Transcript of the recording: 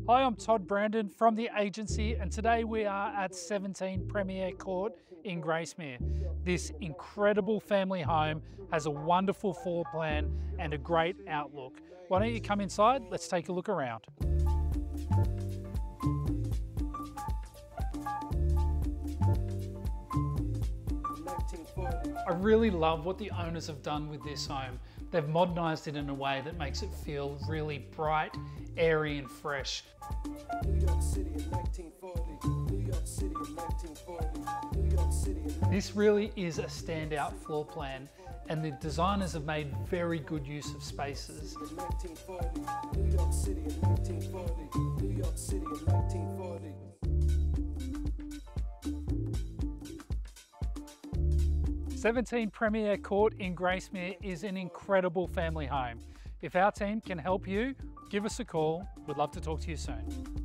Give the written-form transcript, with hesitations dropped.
Hi, I'm Todd Brandon from the agency, and today we are at 17 Premier Court in Gracemere. This incredible family home has a wonderful floor plan and a great outlook. Why don't you come inside? Let's take a look around. I really love what the owners have done with this home. They've modernised it in a way that makes it feel really bright, airy and fresh. This really is a standout floor plan, and the designers have made very good use of spaces. 17 Premier Court in Gracemere is an incredible family home. If our team can help you, give us a call. We'd love to talk to you soon.